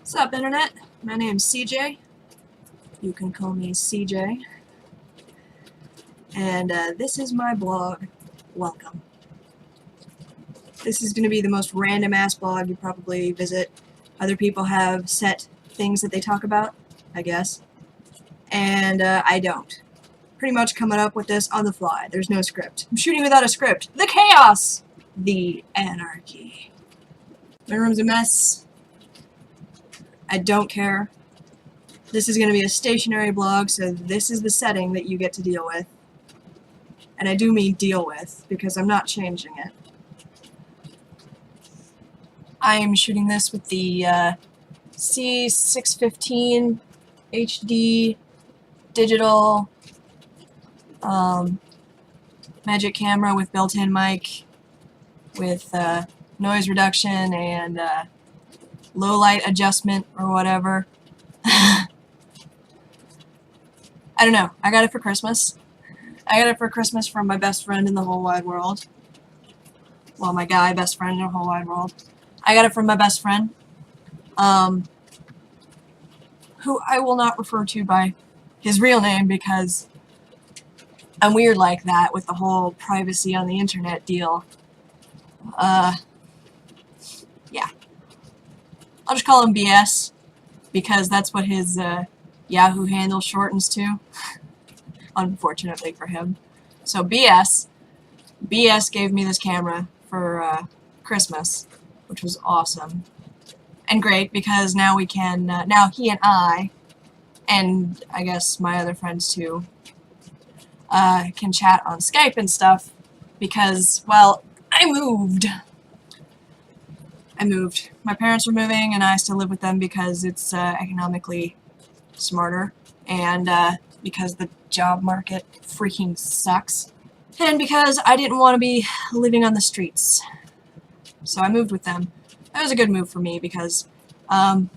What's up, Internet? My name's CJ. You can call me CJ. And this is my blog. Welcome. This is going to be the most random-ass blog you probably visit. Other people have set things that they talk about, I guess. And I don't. Pretty much coming up with this on the fly. There's no script. I'm shooting without a script. The chaos! The anarchy. My room's a mess. I don't care. This is going to be a stationary blog, so this is the setting that you get to deal with. And I do mean deal with, because I'm not changing it. I am shooting this with the C615 HD digital magic camera with built-in mic, with noise reduction and low light adjustment or whatever. I don't know. I got it for Christmas. I got it for Christmas from my best friend in the whole wide world. Well, my guy best friend in the whole wide world. I got it from my best friend, who I will not refer to by his real name because I'm weird like that with the whole privacy on the internet deal. Yeah. I'll just call him BS, because that's what his Yahoo handle shortens to, unfortunately for him. So BS gave me this camera for Christmas, which was awesome. And great, because now we can, now he and I guess my other friends too, can chat on Skype and stuff, because, well, I moved. My parents were moving, and I still live with them because it's economically smarter, and because the job market freaking sucks, and because I didn't want to be living on the streets. So I moved with them. That was a good move for me because, my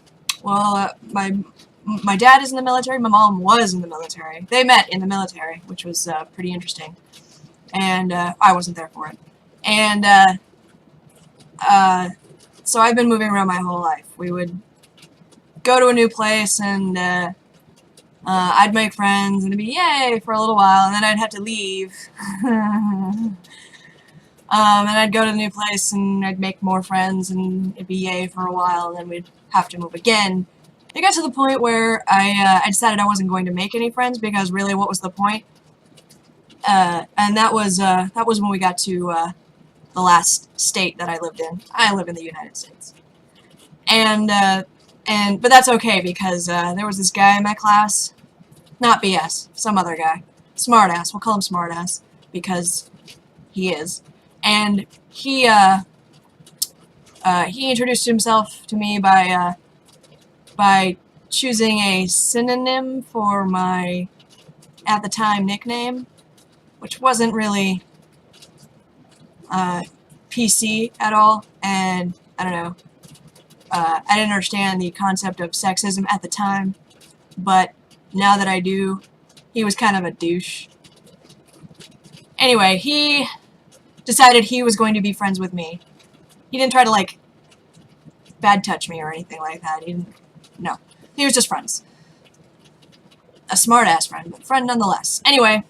dad is in the military, my mom was in the military. They met in the military, which was pretty interesting, and I wasn't there for it. And so I've been moving around my whole life. We would go to a new place, and I'd make friends, and it'd be yay for a little while, and then I'd have to leave. And I'd go to the new place, and I'd make more friends, and it'd be yay for a while, and then we'd have to move again. It got to the point where I decided I wasn't going to make any friends, because really, what was the point? And that was when we got to the last state that I lived in. I live in the United States. But that's okay, because there was this guy in my class, not BS, some other guy, smartass, we'll call him smartass, because he is, and he introduced himself to me by choosing a synonym for my, at the time, nickname, which wasn't really PC at all, and I don't know, I didn't understand the concept of sexism at the time, but now that I do, he was kind of a douche. Anyway, he decided he was going to be friends with me. He didn't try to, like, bad touch me or anything like that. He didn't, no. He was just friends. A smart-ass friend, but friend nonetheless. Anyway,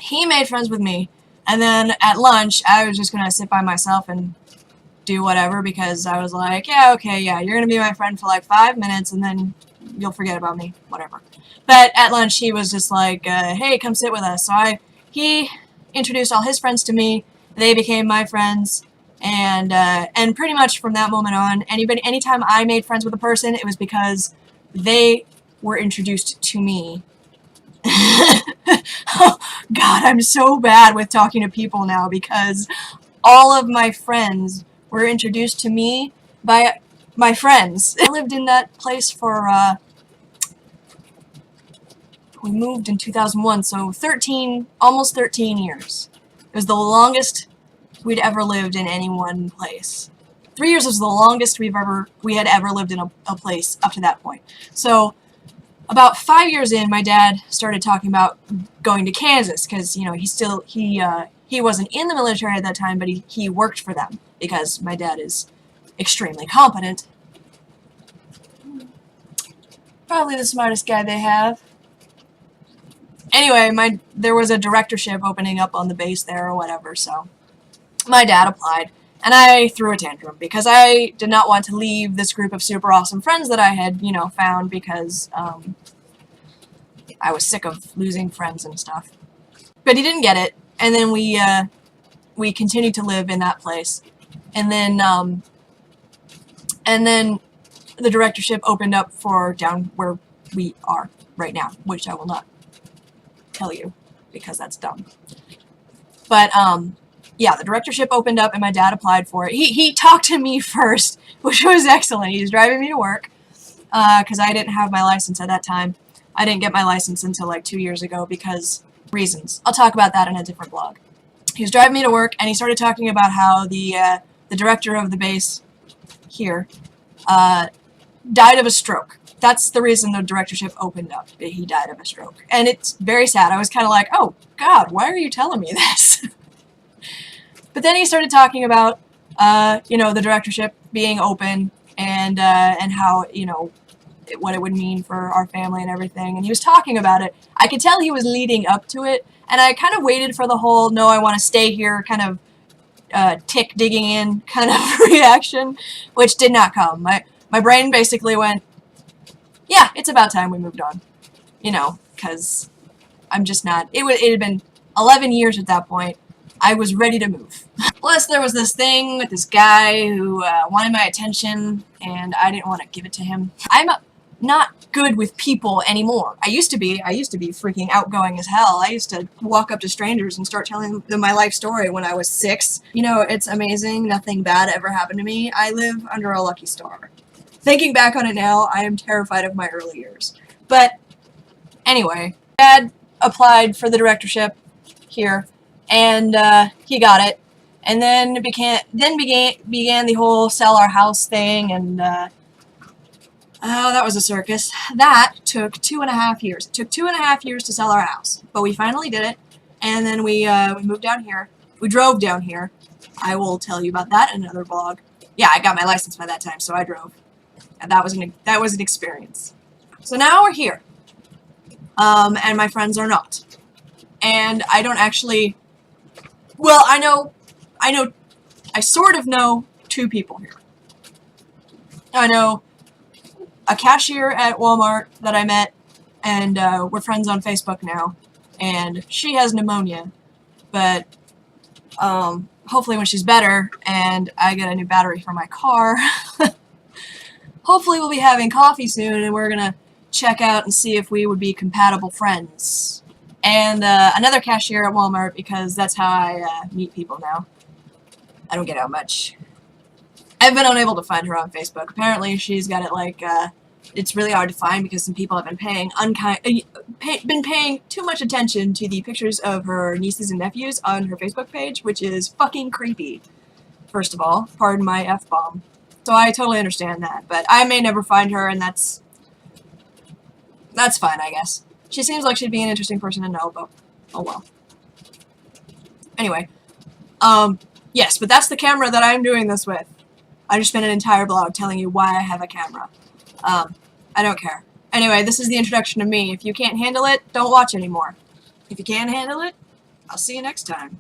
he made friends with me, and then at lunch, I was just gonna sit by myself and do whatever, because I was like, yeah, okay, yeah, you're gonna be my friend for like 5 minutes, and then you'll forget about me, whatever. But at lunch, he was just like, hey, come sit with us. So he introduced all his friends to me. They became my friends, and pretty much from that moment on, anytime I made friends with a person, it was because they were introduced to me. Oh, God, I'm so bad with talking to people now, because all of my friends were introduced to me by my friends. I lived in that place for, we moved in 2001, so almost 13 years. It was the longest we'd ever lived in any one place. 3 years was the longest we had ever lived in a place up to that point. So about 5 years in, my dad started talking about going to Kansas, because, you know, he wasn't in the military at that time, but he worked for them, because my dad is extremely competent. Probably the smartest guy they have. Anyway, there was a directorship opening up on the base there or whatever, so my dad applied. And I threw a tantrum because I did not want to leave this group of super awesome friends that I had, you know, found because I was sick of losing friends and stuff. But he didn't get it, and then we continued to live in that place. And then the directorship opened up for down where we are right now, which I will not tell you because that's dumb. But yeah, the directorship opened up and my dad applied for it. He talked to me first, which was excellent. He was driving me to work because I didn't have my license at that time. I didn't get my license until like 2 years ago because reasons. I'll talk about that in a different blog. He was driving me to work and he started talking about how the director of the base here died of a stroke. That's the reason the directorship opened up. He died of a stroke. And it's very sad. I was kind of like, oh, God, why are you telling me this? But then he started talking about, you know, the directorship being open and how, you know, what it would mean for our family and everything. And he was talking about it. I could tell he was leading up to it. And I kind of waited for the whole, no, I want to stay here kind of tick digging in kind of reaction, which did not come. My brain basically went, yeah, it's about time we moved on. You know, because I'm just not, it had been 11 years at that point. I was ready to move. Plus, there was this thing with this guy who wanted my attention, and I didn't want to give it to him. I'm not good with people anymore. I used to be freaking outgoing as hell. I used to walk up to strangers and start telling them my life story when I was 6. You know, it's amazing. Nothing bad ever happened to me. I live under a lucky star. Thinking back on it now, I am terrified of my early years. But anyway, Dad applied for the directorship here, and he got it. And then began the whole sell our house thing, and oh, that was a circus. That took 2.5 years. It took 2.5 years to sell our house, but we finally did it. And then we moved down here. We drove down here. I will tell you about that in another vlog. Yeah, I got my license by that time, so I drove. And that was an experience. So now we're here, and my friends are not. And I don't actually. Well, I sort of know 2 people here. I know a cashier at Walmart that I met, and we're friends on Facebook now, and she has pneumonia, but hopefully when she's better and I get a new battery for my car, hopefully we'll be having coffee soon and we're gonna check out and see if we would be compatible friends. And another cashier at Walmart, because that's how I meet people now. I don't get out much. I've been unable to find her on Facebook. Apparently she's got it like, it's really hard to find because some people have been paying too much attention to the pictures of her nieces and nephews on her Facebook page, which is fucking creepy. First of all, pardon my F-bomb. So I totally understand that, but I may never find her, and that's fine, I guess. She seems like she'd be an interesting person to know, but oh well. Anyway, yes, but that's the camera that I'm doing this with. I just spent an entire blog telling you why I have a camera. I don't care. Anyway, this is the introduction to me. If you can't handle it, don't watch anymore. If you can handle it, I'll see you next time.